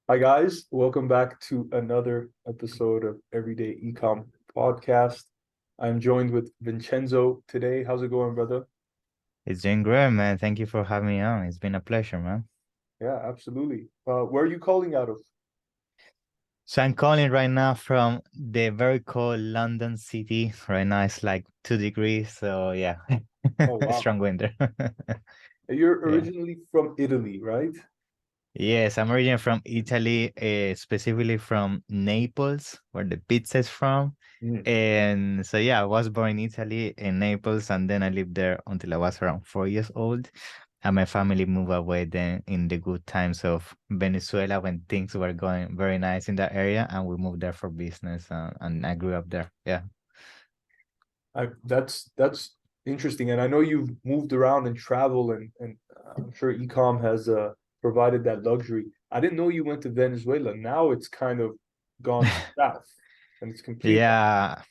Hi guys, welcome back to another episode of Everyday Ecom Podcast. I'm joined with Vincenzo today. How's it going, brother? It's doing great, man. Thank you for having me on. It's been a pleasure, man. Yeah, absolutely. Where are you calling out of? So I'm calling right now from the very cold London city. Right now it's like 2 degrees. So yeah, Oh wow. strong winter. You're Yeah. originally from Italy, right? Yes, I'm originally from Italy, specifically from Naples, where the pizza is from. Mm. And so yeah, I was born in Italy in Naples, and then I lived there until I was around 4 years old. And my family moved away then in the good times of Venezuela when things were going very nice in that area, and we moved there for business, and I grew up there. Yeah. That's interesting, and I know you've moved around and traveled, and I'm sure Ecom has provided that luxury. I didn't know you went to Venezuela. Now it's kind of gone south, and it's complete. Yeah.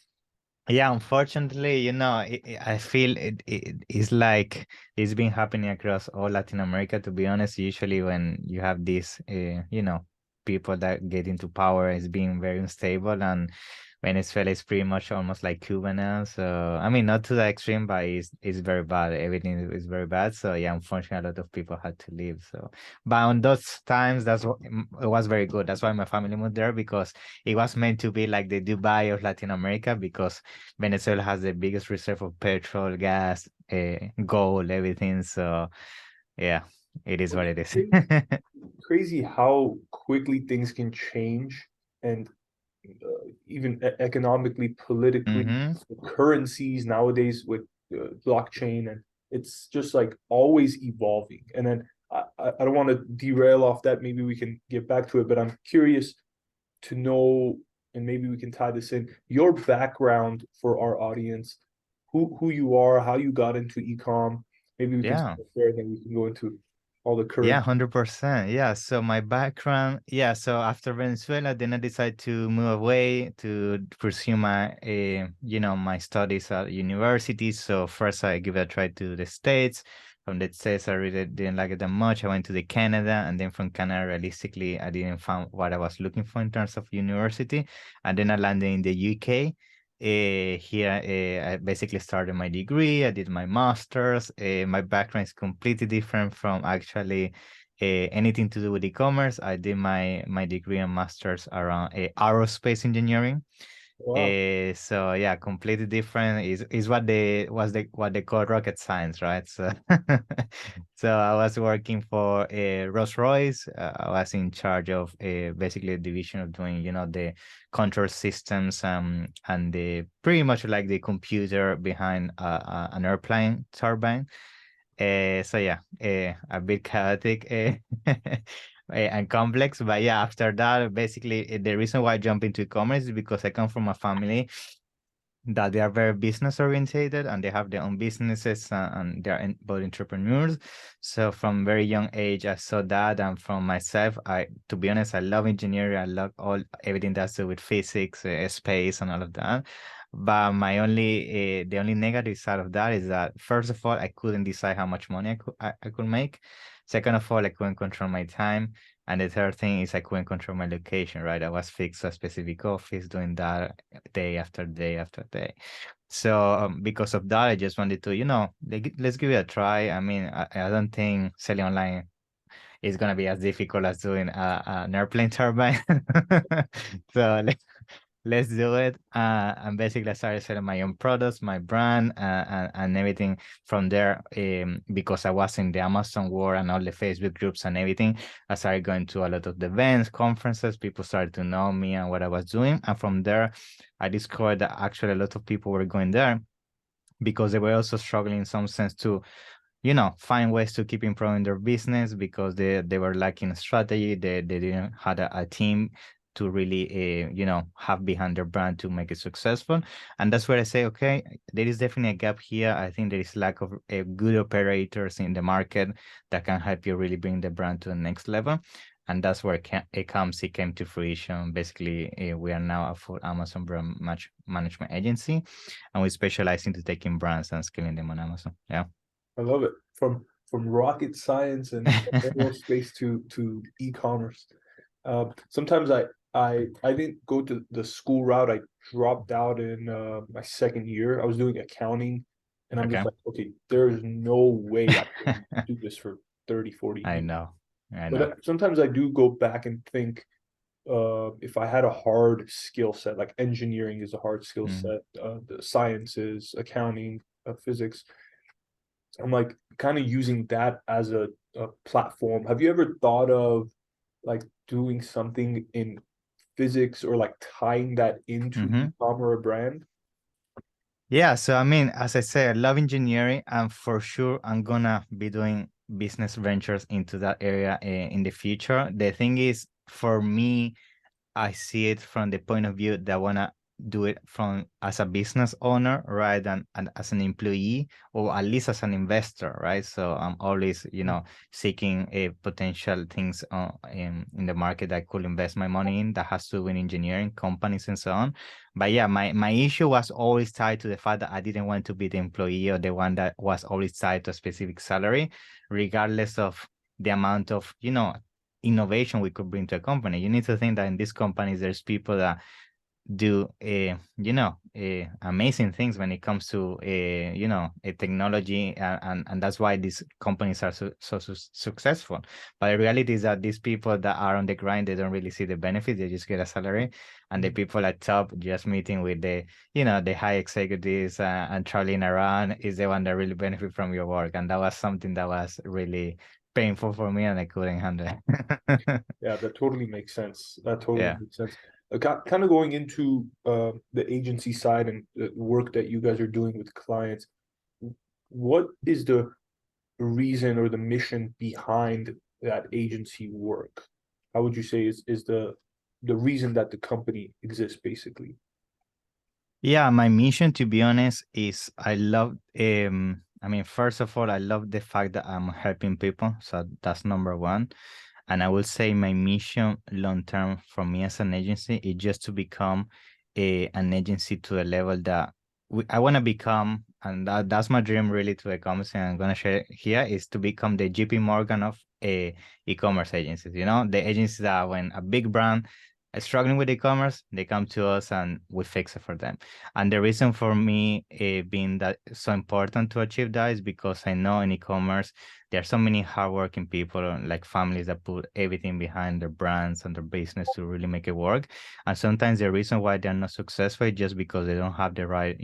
Yeah, unfortunately, I feel it is like it's been happening across all Latin America, to be honest. Usually when you have these, people that get into power, it's being very unstable, and Venezuela is pretty much almost like Cuba now. So, I mean, not to the extreme, but it's very bad. Everything is very bad. So, yeah, unfortunately, a lot of people had to leave. So, but on those times, it was very good. That's why my family moved there, because it was meant to be like the Dubai of Latin America, because Venezuela has the biggest reserve of petrol, gas, gold, everything. So yeah, it is what it is. Crazy how quickly things can change and even economically, politically, Mm-hmm. the currencies nowadays with blockchain, and it's just like always evolving. And then I don't want to derail off that. Maybe we can get back to it, but I'm curious to know, and maybe we can tie this in your background for our audience, who you are, how you got into ecom. Maybe we can Yeah. start there, and then we can go into all the Yeah, current. 100%. Yeah. So my background, yeah. So after Venezuela, then I decided to move away to pursue my studies at university. So first I give it a try to the States. From the States, I really didn't like it that much. I went to the Canada, and then from Canada, realistically, I didn't find what I was looking for in terms of university. And then I landed in the UK. Here, I basically started my degree. I did my master's. My background is completely different from actually anything to do with e-commerce. I did my degree and master's around aerospace engineering. Wow. So yeah, completely different. Is what they call rocket science, right? So so I was working for Rolls-Royce. I was in charge of basically a division of doing, the control systems, and the pretty much like the computer behind an airplane turbine. So yeah, a bit chaotic, and complex. But yeah, after that, basically, the reason why I jump into e-commerce is because I come from a family that they are very business orientated, and they have their own businesses, and they're both entrepreneurs. So from very young age, I saw that, and from myself, to be honest, I love engineering. I love everything that's to do with physics, space, and all of that. But the only negative side of that is that, first of all, I couldn't decide how much money I could make. Second of all, I couldn't control my time. And the third thing is I couldn't control my location, right? I was fixed to a specific office, doing that day after day after day. So because of that, I just wanted to, let's give it a try. I mean, I don't think selling online is gonna be as difficult as doing an airplane turbine. So let's do it. And basically, I started selling my own products, my brand, and everything from there. Because I was in the Amazon world and all the Facebook groups and everything, I started going to a lot of the events, conferences. People started to know me and what I was doing. And from there, I discovered that actually a lot of people were going there because they were also struggling in some sense to, find ways to keep improving their business, because they were lacking strategy. They didn't had a team to really have behind their brand to make it successful. And that's where I say, okay, there is definitely a gap here. I think there is lack of good operators in the market that can help you really bring the brand to the next level. And that's where it came to fruition. Basically, we are now a full Amazon brand management agency, and we specialize into taking brands and scaling them on Amazon. Yeah. I love it. From rocket science and aerospace to e-commerce. Sometimes I didn't go to the school route. I dropped out in my second year. I was doing accounting, and I'm just Okay. like, okay, there's no way I can do this for 30, 40 I years. know. I But know. sometimes I do go back and think, if I had a hard skill set, like engineering is a hard skill Mm. set, the sciences, accounting, physics, I'm like kind of using that as a platform. Have you ever thought of like doing something in physics or like tying that into Hmm. e-com or a brand? Yeah, so I mean, as I say, I love engineering, and for sure, I'm gonna be doing business ventures into that area in the future. The thing is, for me, I see it from the point of view that I wanna do it from as a business owner, right, and as an employee, or at least as an investor, right? So I'm always, seeking a potential things in the market that I could invest my money in that has to do with engineering companies and so on. But yeah, my issue was always tied to the fact that I didn't want to be the employee or the one that was always tied to a specific salary, regardless of the amount of, innovation we could bring to a company. You need to think that in these companies, there's people that do amazing things when it comes to a technology, and that's why these companies are so successful. But the reality is that these people that are on the grind, they don't really see the benefits. They just get a salary, and the people at top just meeting with the high executives, and traveling around is the one that really benefit from your work. And that was something that was really painful for me, and I couldn't handle it. Yeah, that totally makes sense. That totally Yeah. makes sense. Kind of going into the agency side and the work that you guys are doing with clients, what is the reason or the mission behind that agency work? How would you say is the reason that the company exists, basically? Yeah, my mission, to be honest, is I mean, first of all, I love the fact that I'm helping people. So that's number one. And I will say my mission long term for me as an agency is just to become an agency to a level that I want to become, and that's my dream really to e-commerce. And I'm gonna share here is to become the JP Morgan of e-commerce agencies. The agencies that when a big brand is struggling with e-commerce, they come to us and we fix it for them. And the reason for me being that so important to achieve that is because I know in e-commerce there are so many hardworking people, like families that put everything behind their brands and their business to really make it work. And sometimes the reason why they're not successful is just because they don't have the right,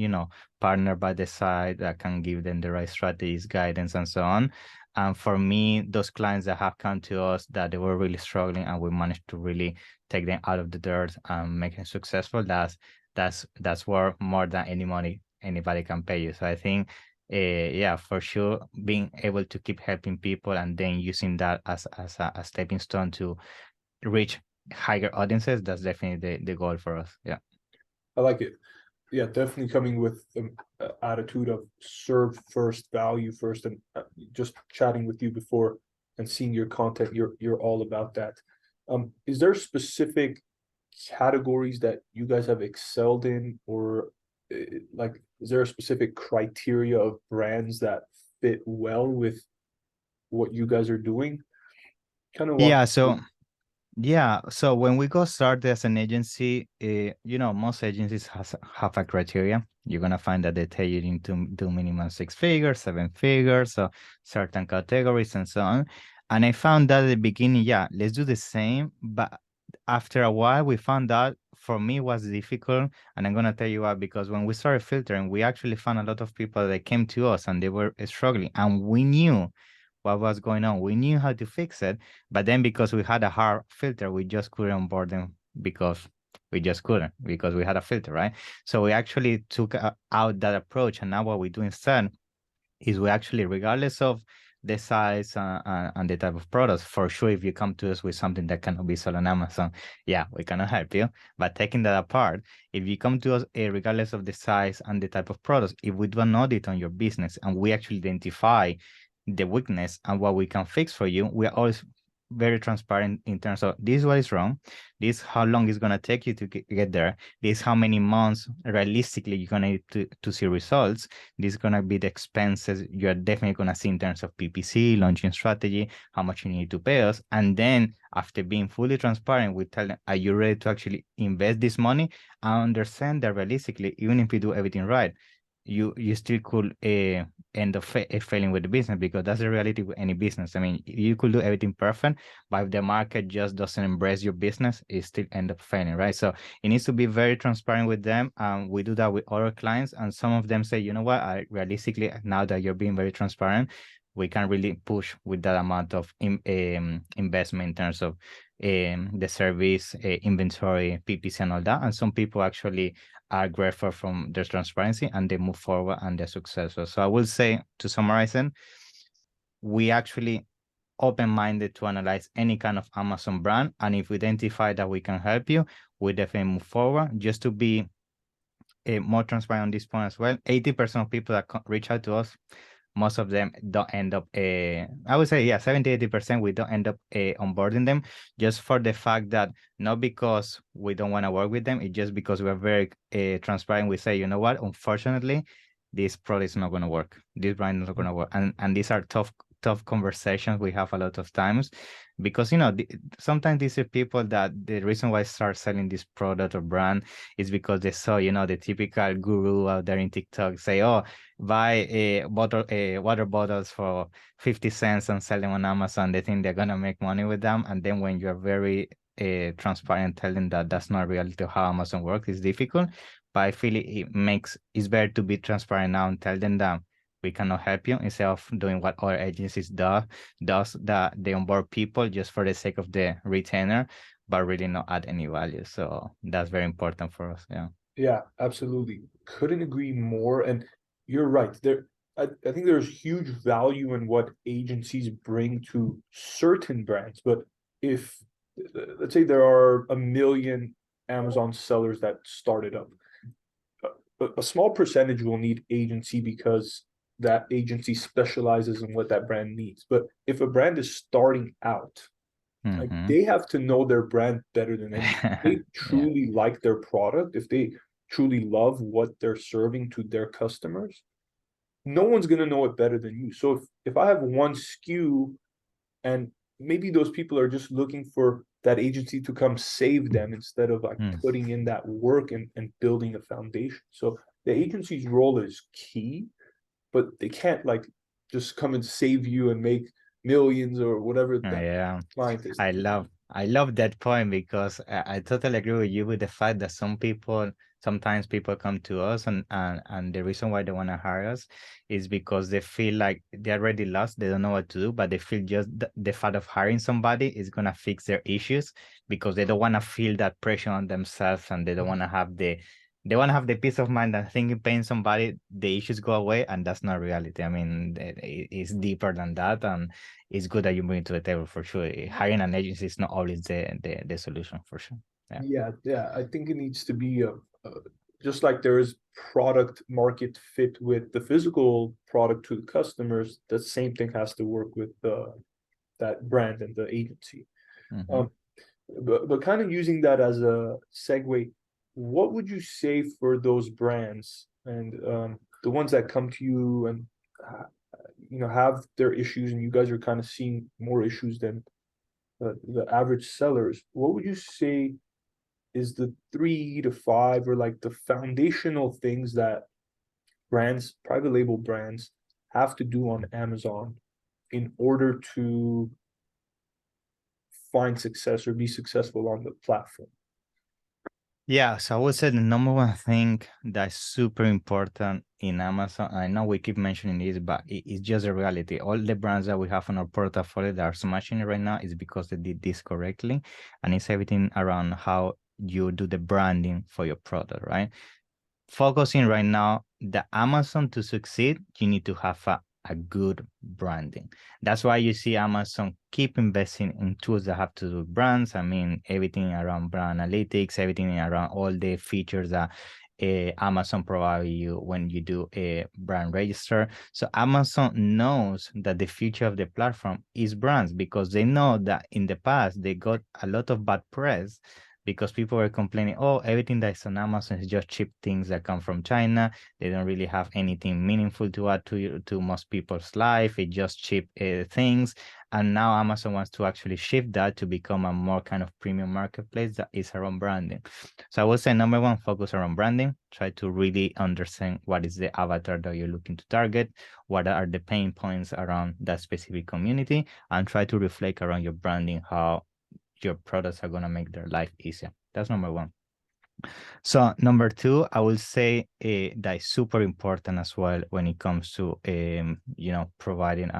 partner by the side that can give them the right strategies, guidance, and so on. And for me, those clients that have come to us that they were really struggling and we managed to really take them out of the dirt and make them successful, that's worth more than any money anybody can pay you. So I think yeah, for sure, being able to keep helping people and then using that as a stepping stone to reach higher audiences, that's definitely the goal for us. Yeah. I like it. Yeah, definitely coming with the attitude of serve first, value first, and just chatting with you before and seeing your content, you're all about that. Is there specific categories that you guys have excelled in, or like, is there a specific criteria of brands that fit well with what you guys are doing? Kind of walk Yeah, me so through. yeah, so when we go start as an agency, most agencies have a criteria. You're gonna find that they tell you need to do minimum 6 figures, 7 figures, so certain categories and so on. And I found that at the beginning, yeah, let's do the same. But after a while, we found that for me it was difficult, and I'm gonna tell you why. Because when we started filtering, we actually found a lot of people that came to us and they were struggling, and we knew what was going on. We knew how to fix it, but then because we had a hard filter, we just couldn't onboard them because we just couldn't because we had a filter, right? So we actually took out that approach, and now what we do instead is we actually, regardless of the size and the type of products, for sure, if you come to us with something that cannot be sold on Amazon, yeah, we cannot help you. But taking that apart, if you come to us, regardless of the size and the type of products, if we do an audit on your business and we actually identify the weakness and what we can fix for you, we are always very transparent in terms of this is what is wrong, this how long it's gonna take you to get there, this how many months realistically you're gonna need to see results, this is gonna be the expenses you're definitely gonna see in terms of PPC, launching strategy, how much you need to pay us. And then after being fully transparent, we tell them, are you ready to actually invest this money? I understand that realistically, even if you do everything right, you still could end up failing with the business, because that's the reality with any business. I mean, you could do everything perfect, but if the market just doesn't embrace your business, it still end up failing, right? So it needs to be very transparent with them. We do that with other clients, and some of them say, you know what, I realistically, now that you're being very transparent, we can really push with that amount of investment in terms of the service, inventory, PPC, and all that. And some people actually are grateful from their transparency, and they move forward and they're successful. So I will say, to summarize it, we actually open-minded to analyze any kind of Amazon brand. And if we identify that we can help you, we definitely move forward. Just to be more transparent on this point as well, 80% of people that reach out to us, most of them don't end up, I would say, yeah, 70-80%, we don't end up onboarding them, just for the fact that, not because we don't want to work with them, it's just because we're very transparent. We say, you know what, unfortunately, this product is not going to work. This brand is not going to work. And these are tough conversations we have a lot of times, because sometimes these are people that the reason why I start selling this product or brand is because they saw, the typical guru out there in TikTok say, oh, buy a bottle, water bottles for 50 cents and sell them on Amazon. They think they're gonna make money with them, and then when you're very transparent, telling that that's not reality how Amazon works, it's difficult. But I feel it's better to be transparent now and tell them that we cannot help you, instead of doing what other agencies does that they onboard people just for the sake of the retainer, but really not add any value. So that's very important for us. Yeah. Yeah, absolutely. Couldn't agree more. And you're right. I think there's huge value in what agencies bring to certain brands. But if, let's say, there are a million Amazon sellers that started up, a small percentage will need agency because that agency specializes in what that brand needs. But if a brand is starting out, like, they have to know their brand better than anyone. If they Yeah. truly like their product, if they truly love what they're serving to their customers, no one's gonna know it better than you. So if I have one SKU, and maybe those people are just looking for that agency to come save them instead of like putting in that work and building a foundation. So the agency's role is key, but they can't like just come and save you and make millions or whatever that Yeah, client is. I love that point, because I totally agree with you with the fact that sometimes people come to us, and the reason why they want to hire us is because they feel like they're already lost, they don't know what to do, but they feel just the fact of hiring somebody is gonna fix their issues, because they don't want to feel that pressure on themselves, and they don't want to have the peace of mind that thinking paying somebody the issues go away, and that's not reality. I mean, it's deeper than that, and it's good that you bring it to the table for sure. Hiring an agency is not always the solution for sure. Yeah. Yeah. I think it needs to be just like there is product market fit with the physical product to the customers. The same thing has to work with that brand and the agency. Mm-hmm. But kind of using that as a segue, what would you say for those brands and the ones that come to you and have their issues, and you guys are kind of seeing more issues than the average sellers? What would you say is the 3 to 5 or like the foundational things that brands, private label brands, have to do on Amazon in order to find success or be successful on the platform? Yeah, so I would say the number one thing that's super important in Amazon, I know we keep mentioning this, but it's just a reality. All the brands that we have on our portfolio that are smashing it right now is because they did this correctly. And it's everything around how you do the branding for your product, right? Focusing right now, the Amazon to succeed, you need to have a good branding. That's why you see Amazon keep investing in tools that have to do with brands. I mean, everything around brand analytics, everything around all the features that Amazon provide you when you do a brand register. So Amazon knows that the future of the platform is brands, because they know that in the past they got a lot of bad press because people were complaining, oh, everything that's on Amazon is just cheap things that come from China. They don't really have anything meaningful to add to most people's life. It's just cheap things. And now Amazon wants to actually shift that to become a more kind of premium marketplace that is around branding. So I would say number one, focus around branding. Try to really understand what is the avatar that you're looking to target, what are the pain points around that specific community, and try to reflect around your branding how your products are going to make their life easier. That's number one. So number two, I will say that is super important as well when it comes to providing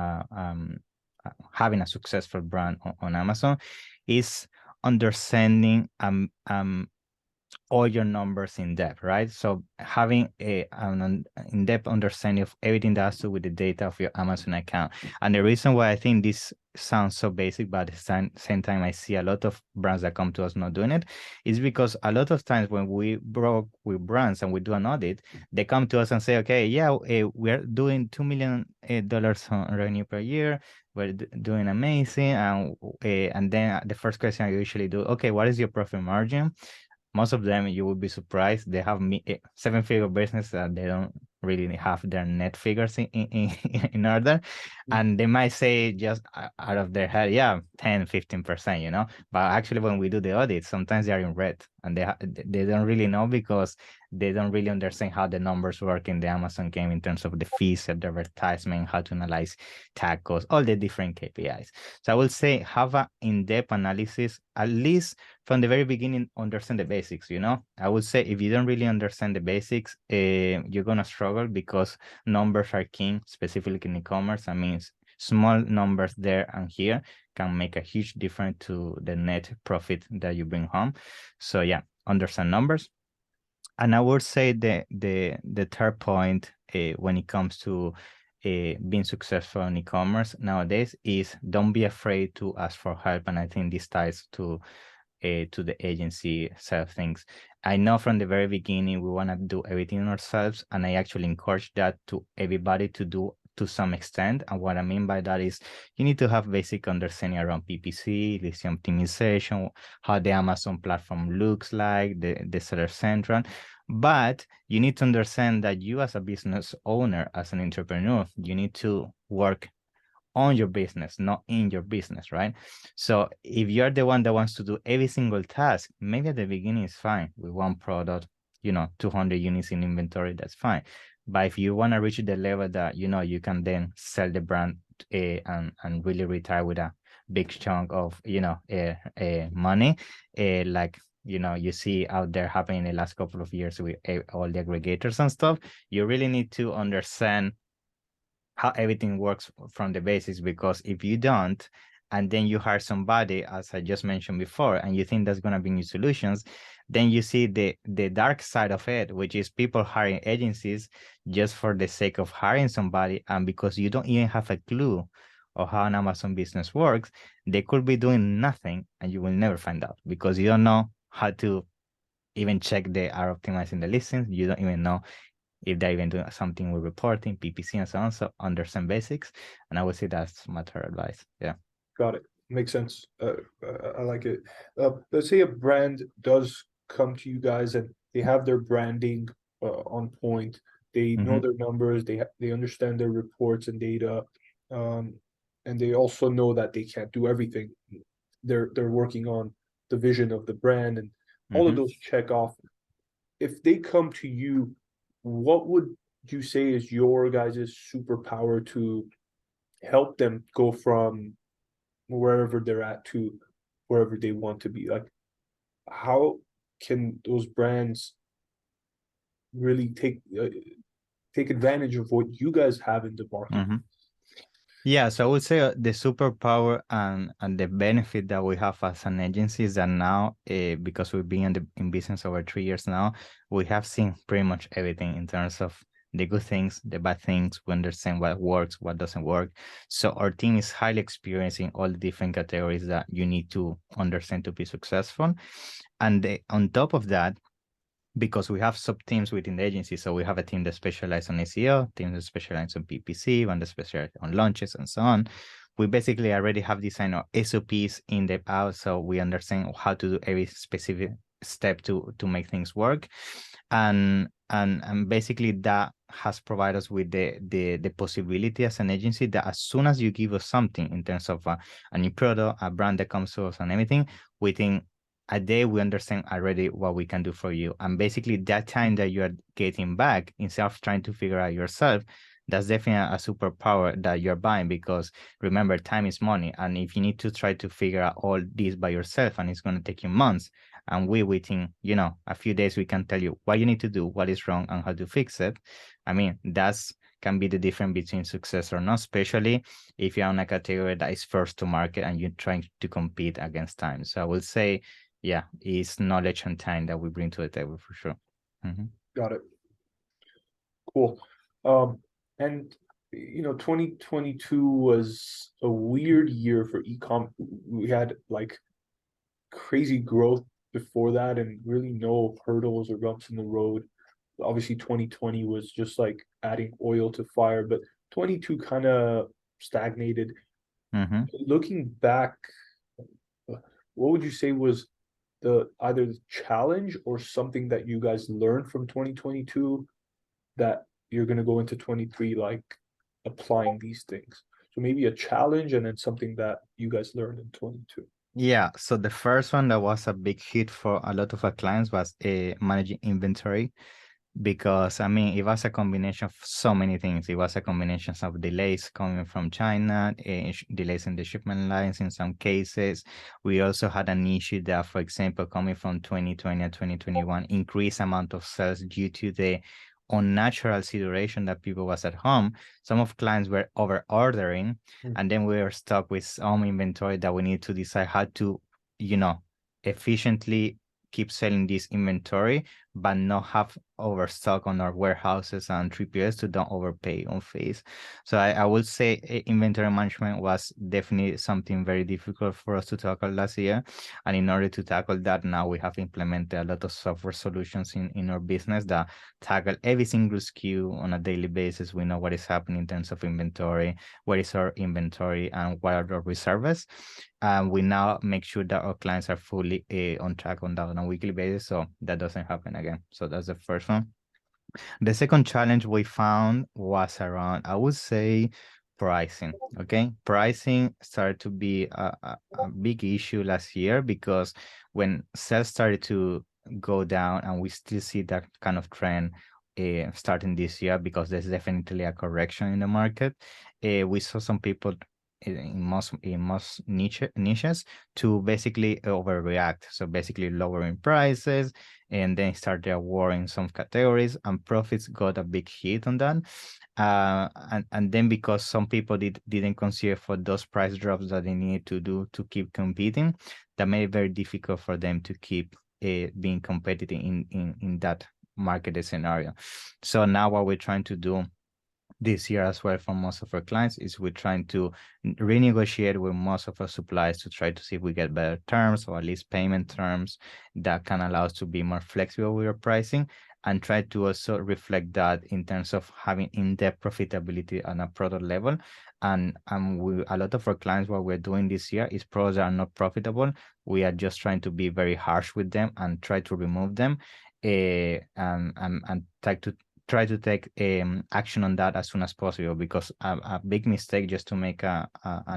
having a successful brand on Amazon, is understanding all your numbers in depth, right? So having an in-depth understanding of everything that has to do with the data of your Amazon account. And the reason why I think this sounds so basic, but at the same time, I see a lot of brands that come to us not doing it, is because a lot of times when we broke with brands and we do an audit, they come to us and say, okay, yeah, we're doing $2 million on revenue per year. We're doing amazing. And then the first question I usually do, okay, what is your profit margin? Most of them, you will be surprised, they have seven-figure business that they don't really have their net figures in order, and they might say just out of their head, yeah, 10-15%, but actually when we do the audit, sometimes they are in red, and they don't really know, because they don't really understand how the numbers work in the Amazon game in terms of the fees of the advertisement, how to analyze tag costs, all the different KPIs. So I will say have an in-depth analysis, at least from the very beginning, understand the basics. I would say if you don't really understand the basics, you're gonna struggle, because numbers are king, specifically in e-commerce. I mean, small numbers there and here can make a huge difference to the net profit that you bring home. So yeah, understand numbers. And I would say the third point when it comes to being successful in e-commerce nowadays is don't be afraid to ask for help. And I think this ties to the agency side of things. I know from the very beginning we want to do everything ourselves, and I actually encourage that to everybody to do to some extent. And what I mean by that is you need to have basic understanding around PPC, listing optimization, how the Amazon platform looks like, the seller central. But you need to understand that you as a business owner, as an entrepreneur, you need to work on your business, not in your business, right? So if you're the one that wants to do every single task, maybe at the beginning it's fine with one product, 200 units in inventory, that's fine. But if you want to reach the level that, you can then sell the brand and really retire with a big chunk of, money, like, you see out there happening in the last couple of years with all the aggregators and stuff, you really need to understand how everything works from the basics, because if you don't, and then you hire somebody, as I just mentioned before, and you think that's going to bring you solutions, then you see the dark side of it, which is people hiring agencies just for the sake of hiring somebody, and because you don't even have a clue of how an Amazon business works, they could be doing nothing and you will never find out, because you don't know how to even check they are optimizing the listings. You don't even know if they're even doing something with reporting, PPC, and so on. So understand basics. And I would say that's my third advice. Yeah. Got it. Makes sense. I like it. Let's say a brand does come to you guys and they have their branding on point. They know their numbers. They understand their reports and data, and they also know that they can't do everything. They're working on the vision of the brand and all of those check off. If they come to you, what would you say is your guys' superpower to help them go from wherever they're at to wherever they want to be? Like, how can those brands really take advantage of what you guys have in the market? Yeah, so I would say the superpower and the benefit that we have as an agency is that now, because we've been in business over 3 years now, we have seen pretty much everything in terms of the good things, the bad things. We understand what works, what doesn't work. So our team is highly experienced in all the different categories that you need to understand to be successful. And on top of that, because we have sub teams within the agency. So we have a team that specializes on SEO, team that specializes on PPC, one that specializes on launches, and so on. We basically already have designed our SOPs in the out, so we understand how to do every specific step to make things work, and basically that has provided us with the possibility as an agency that as soon as you give us something in terms of a new product, a brand that comes to us, and everything, within a day we understand already what we can do for you. And basically that time that you are getting back, instead of trying to figure out yourself, that's definitely a superpower that you're buying, because remember, time is money. And if you need to try to figure out all this by yourself, and it's going to take you months, and we within a few days we can tell you what you need to do, what is wrong, and how to fix it. I mean, that's can be the difference between success or not, especially if you're on a category that is first to market and you're trying to compete against time. So I would say, yeah, it's knowledge and time that we bring to the table for sure. Got it. Cool. And 2022 was a weird year for ecom. We had like crazy growth before that and really no hurdles or bumps in the road. Obviously, 2020 was just like adding oil to fire, but 22 kind of stagnated. Looking back, what would you say was either the challenge or something that you guys learned from 2022 that you're going to go into 23 like applying these things? So maybe a challenge and then something that you guys learned in 22. Yeah, so the first one that was a big hit for a lot of our clients was managing inventory, because I mean it was a combination of so many things. It was a combination of delays coming from China, delays in the shipment lines in some cases. We also had an issue that, for example, coming from 2020 and 2021, increased amount of sales due to the unnatural situation that people was at home. Some of clients were over ordering, and then we were stuck with some inventory that we need to decide how to, efficiently keep selling this inventory, but not have overstock on our warehouses and 3PS to don't overpay on fees. So I would say inventory management was definitely something very difficult for us to tackle last year. And in order to tackle that, now we have implemented a lot of software solutions in our business that tackle every single SKU on a daily basis. We know what is happening in terms of inventory, what is our inventory, and what are our reserves. We now make sure that our clients are fully on track on that on a weekly basis, so that doesn't happen again. So that's the first one. The second challenge we found was around, I would say, pricing. Okay, pricing started to be a big issue last year, because when sales started to go down, and we still see that kind of trend starting this year, because there's definitely a correction in the market. We saw some people in most niches to basically overreact. So basically lowering prices, and then started a war in some categories, and profits got a big hit on that. And then because some people didn't consider for those price drops that they needed to do to keep competing, that made it very difficult for them to keep being competitive in that market scenario. So now what we're trying to do this year as well for most of our clients is we're trying to renegotiate with most of our suppliers to try to see if we get better terms, or at least payment terms that can allow us to be more flexible with our pricing, and try to also reflect that in terms of having in-depth profitability on a product level. And a lot of our clients, what we're doing this year is products that are not profitable. We are just trying to be very harsh with them and try to remove them, and try to take action on that as soon as possible, because a big mistake, just to make an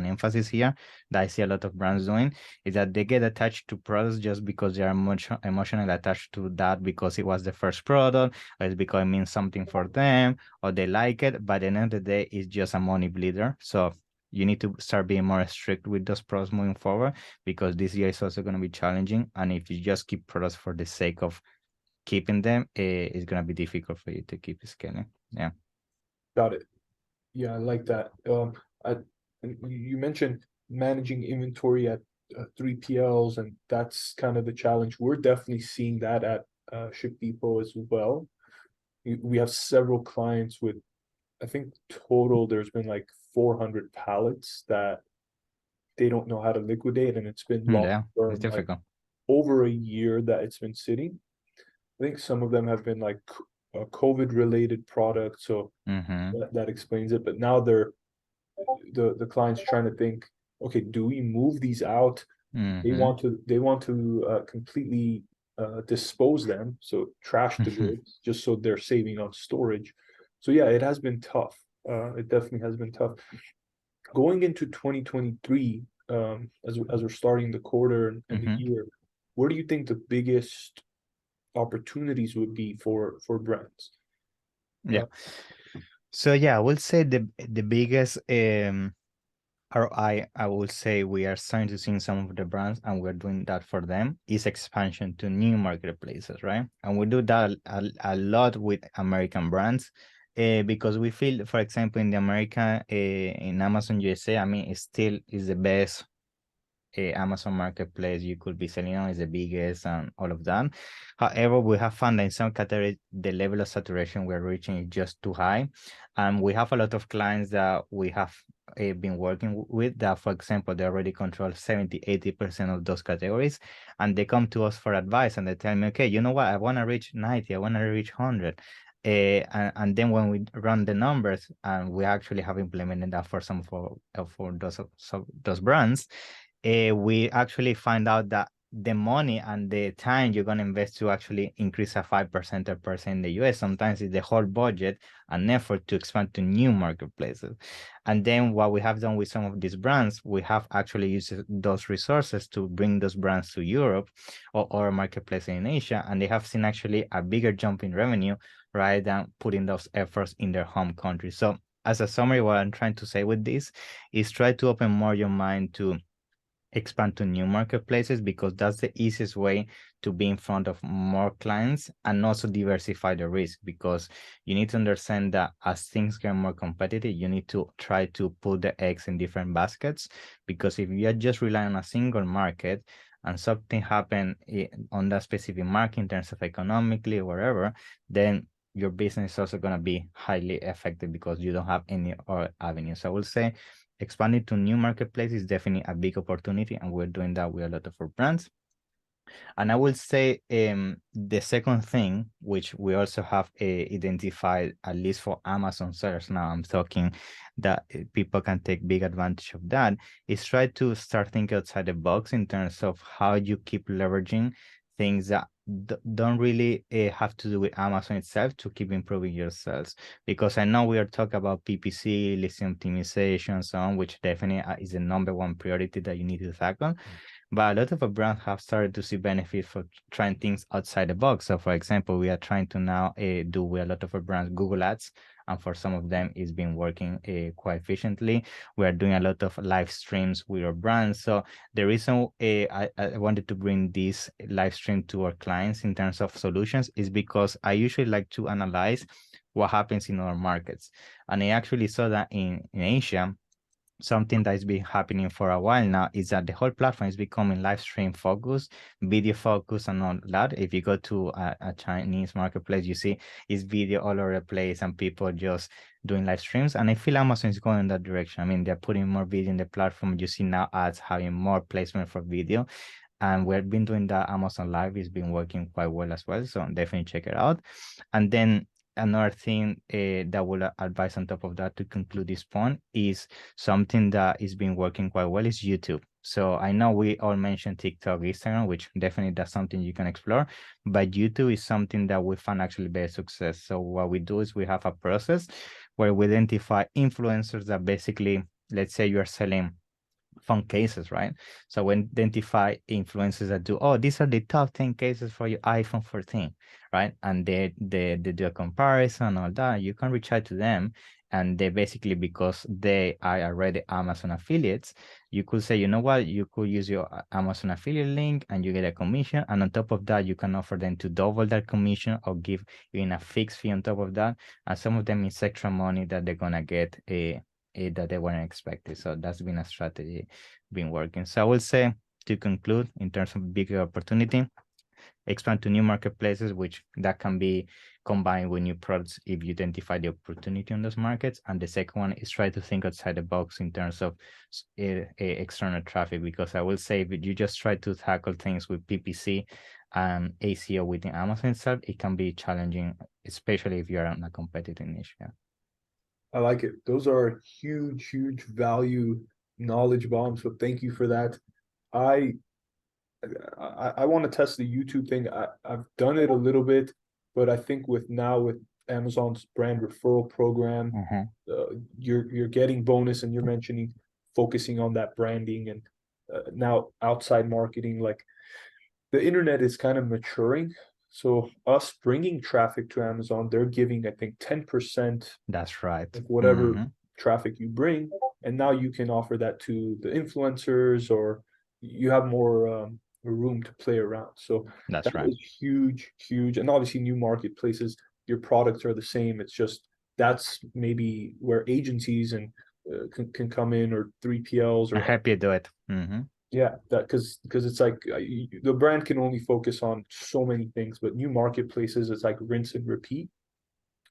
emphasis here, that I see a lot of brands doing, is that they get attached to products just because they are much emotionally attached to that, because it was the first product, or it's because it means something for them, or they like it, but at the end of the day, it's just a money bleeder. So you need to start being more strict with those products moving forward, because this year is also going to be challenging. And if you just keep products for the sake of keeping them, it's gonna be difficult for you to keep scaling. Yeah. Got it. Yeah, I like that. You mentioned managing inventory at 3PLs, and that's kind of the challenge. We're definitely seeing that at Ship Depot as well. We have several clients with, I think total there's been like 400 pallets that they don't know how to liquidate, and it's been long Yeah, it's term, like difficult. over a year that it's been sitting. I think some of them have been like COVID related products, so Mm-hmm. that explains it. But now they're the clients trying to think, okay, do we move these out? Mm-hmm. They want to completely dispose them, so trash the goods, just so they're saving on storage. So yeah, it has been tough. It definitely has been tough. Going into 2023, as we're starting the quarter and the Mm-hmm. year, where do you think the biggest opportunities would be for brands? Yeah. So yeah, I will say the biggest ROI, I will say we are starting to see some of the brands, and we're doing that for them, is expansion to new marketplaces, right? And we do that a lot with American brands, because we feel, for example, in the American, in Amazon USA, I mean, it still is the best Amazon marketplace you could be selling on, is the biggest and all of that. However, we have found that in some categories the level of saturation we're reaching is just too high, and we have a lot of clients that we have been working with that, for example, they already control 70-80% of those categories, and they come to us for advice and they tell me, okay, you know what, I want to reach 90, I want to reach 100. And then when we run the numbers and we actually have implemented that for some for those brands, we actually find out that the money and the time you're going to invest to actually increase a 5% or percent in the US, sometimes it's the whole budget and effort to expand to new marketplaces. And then what we have done with some of these brands, we have actually used those resources to bring those brands to Europe or a marketplace in Asia, and they have seen actually a bigger jump in revenue rather than putting those efforts in their home country. So as a summary, what I'm trying to say with this is try to open more your mind to expand to new marketplaces, because that's the easiest way to be in front of more clients and also diversify the risk, because you need to understand that as things get more competitive, you need to try to put the eggs in different baskets, because if you are just relying on a single market and something happen on that specific market in terms of economically or whatever, then your business is also going to be highly affected because you don't have any other avenues. So I will say expanding to new marketplaces is definitely a big opportunity, and we're doing that with a lot of our brands. And I will say the second thing, which we also have identified, at least for Amazon sellers, now I'm talking that people can take big advantage of that, is try to start thinking outside the box in terms of how you keep leveraging things that don't really have to do with Amazon itself to keep improving your sales. Because I know we are talking about PPC, listing optimization, so on, which definitely is the number one priority that you need to tackle. But a lot of our brands have started to see benefit for trying things outside the box. So, for example, we are trying to now do with a lot of our brands Google Ads, and for some of them, it's been working quite efficiently. We are doing a lot of live streams with our brands. So the reason I wanted to bring this live stream to our clients in terms of solutions is because I usually like to analyze what happens in other markets, and I actually saw that in Asia something that's been happening for a while now is that the whole platform is becoming live stream focused, video focused, and all that. If you go to a Chinese marketplace, you see it's video all over the place and people just doing live streams. And I feel Amazon is going in that direction. I mean, they're putting more video in the platform. You see now ads having more placement for video. And we've been doing that. Amazon Live has been working quite well as well. So definitely check it out. And then another thing that will advise on top of that to conclude this point is something that is been working quite well is YouTube. So I know we all mentioned TikTok, Instagram, which definitely that's something you can explore, but YouTube is something that we found actually very success. So what we do is we have a process where we identify influencers that basically, let's say you are selling phone cases, right? So we identify influencers that do, oh, these are the top 10 cases for your iPhone 14, right? And they do a comparison and all that. You can reach out to them, and they basically, because they are already Amazon affiliates, you could say, you know what, you could use your Amazon affiliate link and you get a commission. And on top of that, you can offer them to double that commission or give you in a fixed fee on top of that. And some of them is extra money that they're gonna get that they weren't expecting. So that's been a strategy been working. So I would say, to conclude, in terms of bigger opportunity, expand to new marketplaces, which that can be combined with new products if you identify the opportunity on those markets. And the second one is try to think outside the box in terms of external traffic, because I will say if you just try to tackle things with PPC, and ACO within Amazon itself, it can be challenging, especially if you're on a competitive niche. Yeah. I like it. Those are huge, huge value knowledge bombs. So thank you for that. I I want to test the YouTube thing. I've done it a little bit, but I think with Amazon's brand referral program, Mhm. you're getting bonus, and you're mentioning focusing on that branding and now outside marketing. Like the internet is kind of maturing. So us bringing traffic to Amazon, they're giving I think 10% That's right. of whatever traffic you bring, and now you can offer that to the influencers, or you have more room to play around. So That's that right. is huge, huge, and obviously new marketplaces, your products are the same. It's just that's maybe where agencies and can come in, or 3PLs, I'm or happy to do it. yeah, that because it's like the brand can only focus on so many things, but new marketplaces, it's like rinse and repeat.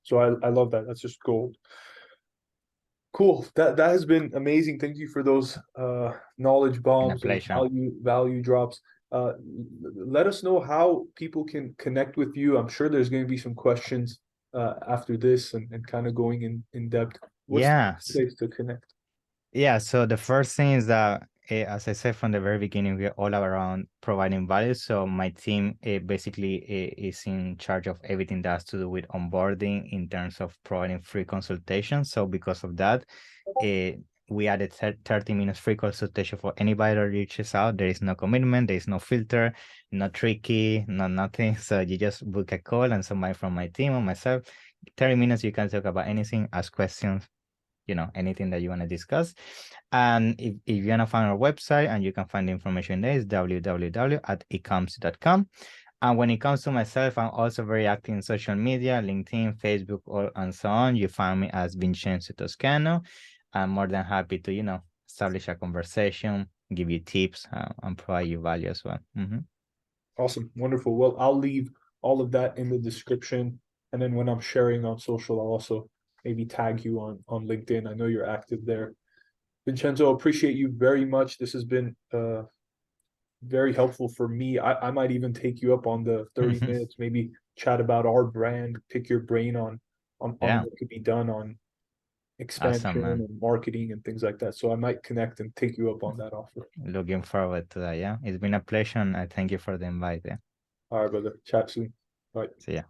So I love that. That's just gold. Cool. That has been amazing. Thank you for those knowledge In a bombs and pleasure. value drops. Let us know how people can connect with you. I'm sure there's going to be some questions after this, and kind of going in depth. What's the Yeah. place to connect? Yeah, so the first thing is that, as I said from the very beginning, we're all around providing value. So my team basically is in charge of everything that has to do with onboarding in terms of providing free consultations. So because of that, uh, we added 30 minutes free consultation for anybody that reaches out. There is no commitment, there is no filter, not tricky, no nothing. So you just book a call, and somebody from my team or myself, 30 minutes, you can talk about anything, ask questions, anything that you want to discuss. And if you want to find our website, and you can find the information there, is www.ecoms.com. And when it comes to myself, I'm also very active in social media, LinkedIn, Facebook, and so on. You find me as Vincenzo Toscano. I'm more than happy to, establish a conversation, give you tips, and provide you value as well. Awesome. Wonderful. Well, I'll leave all of that in the description. And then when I'm sharing on social, I'll also maybe tag you on LinkedIn. I know you're active there. Vincenzo, appreciate you very much. This has been very helpful for me. I might even take you up on the 30 minutes, maybe chat about our brand, pick your brain on Yeah, what could be done on awesome, expansion man. and marketing and things like that. So I might connect and take you up on that offer. Looking forward to that. Yeah, it's been a pleasure, and I thank you for the invite. Yeah. All right, brother. Chat soon. Bye. See ya.